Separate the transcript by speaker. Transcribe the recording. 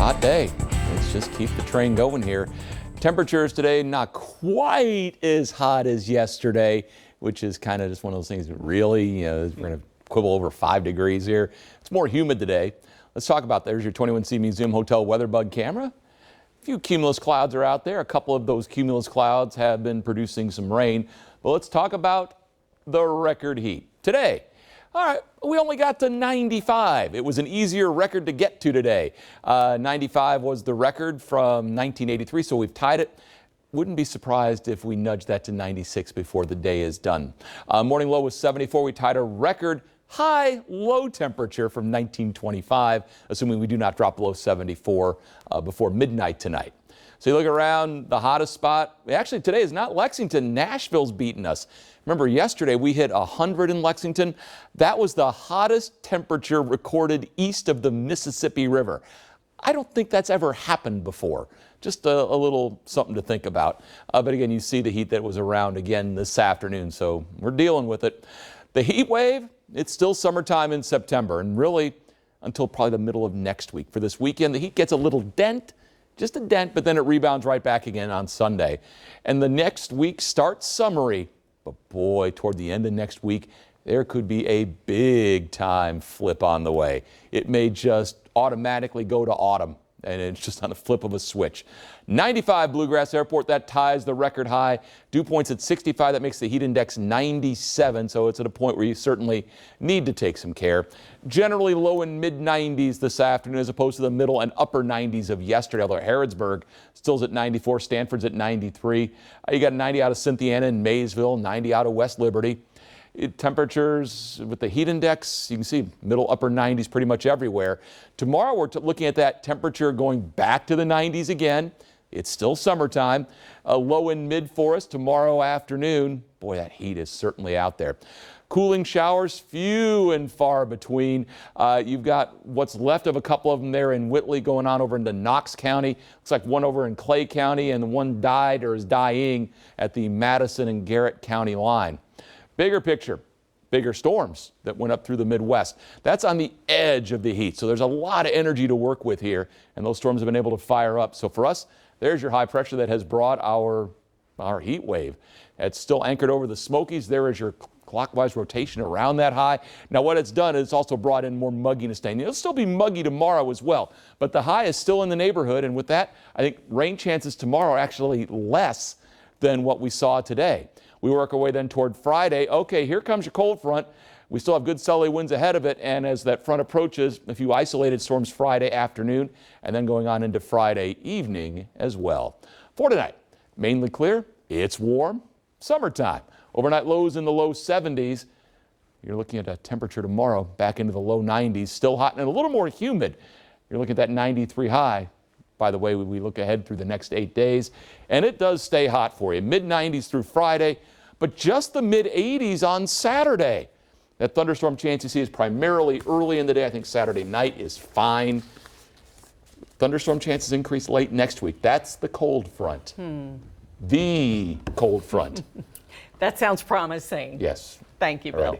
Speaker 1: hot day. Let's just keep the train going here. Temperatures today not quite as hot as yesterday, which is kind of just one of those things that really, we're going to quibble over 5 degrees here. It's more humid today. Let's talk about that. There's your 21C Museum Hotel WeatherBug camera. A few cumulus clouds are out there. A couple of those cumulus clouds have been producing some rain. But let's talk about the record heat today. All right, we only got to 95. It was an easier record to get to today. 95 was the record from 1983, so we've tied it. Wouldn't be surprised if we nudge that to 96 before the day is done. Morning low was 74. We tied a record high low temperature from 1925, assuming we do not drop below 74 before midnight tonight. So you look around, the hottest spot, actually today is not Lexington. Nashville's beating us. Remember yesterday we hit 100 in Lexington. That was the hottest temperature recorded east of the Mississippi River. I don't think that's ever happened before. Just a little something to think about. But again, you see the heat that was around again this afternoon, so we're dealing with it. The heat wave, it's still summertime in September, and really until probably the middle of next week. For this weekend, the heat gets a little dent. Just a dent, but then it rebounds right back again on Sunday. And the next week starts summery, but boy, toward the end of next week, there could be a big time flip on the way. It may just automatically go to autumn, and it's just on the flip of a switch. 95 Bluegrass Airport, that ties the record high. Dew points at 65, that makes the heat index 97, so it's at a point where you certainly need to take some care. Generally low in mid-90s this afternoon as opposed to the middle and upper 90s of yesterday, although Harrodsburg still's at 94, Stanford's at 93. You got 90 out of Cynthiana and Maysville, 90 out of West Liberty. Temperatures with the heat index, you can see middle upper 90s pretty much everywhere. Tomorrow we're looking at that temperature going back to the 90s again. It's still summertime. A low in mid-forest tomorrow afternoon. Boy, that heat is certainly out there. Cooling showers, few and far between. You've got what's left of a couple of them there in Whitley going on over into Knox County. Looks like one over in Clay County, and one died or is dying at the Madison and Garrett County line. Bigger picture, bigger storms that went up through the Midwest. That's on the edge of the heat. So there's a lot of energy to work with here, and those storms have been able to fire up. So for us, there's your high pressure that has brought our heat wave. It's still anchored over the Smokies. There is your clockwise rotation around that high. Now what it's done is it's also brought in more mugginess today. It'll still be muggy tomorrow as well, but the high is still in the neighborhood, and with that, I think rain chances tomorrow are actually less than what we saw today. We work our way then toward Friday. Okay, here comes your cold front. We still have good southerly winds ahead of it, and as that front approaches, a few isolated storms Friday afternoon, and then going on into Friday evening as well. For tonight, mainly clear. It's warm, summertime. Overnight lows in the low 70s. You're looking at a temperature tomorrow back into the low 90s, still hot and a little more humid. You're looking at that 93 high. By the way, we look ahead through the next 8 days, and it does stay hot for you. Mid-90s through Friday, but just the mid-80s on Saturday. That thunderstorm chance you see is primarily early in the day. I think Saturday night is fine. Thunderstorm chances increase late next week. That's the cold front. The cold front.
Speaker 2: That sounds promising.
Speaker 1: Yes.
Speaker 2: Thank you, Bill.
Speaker 1: Alrighty.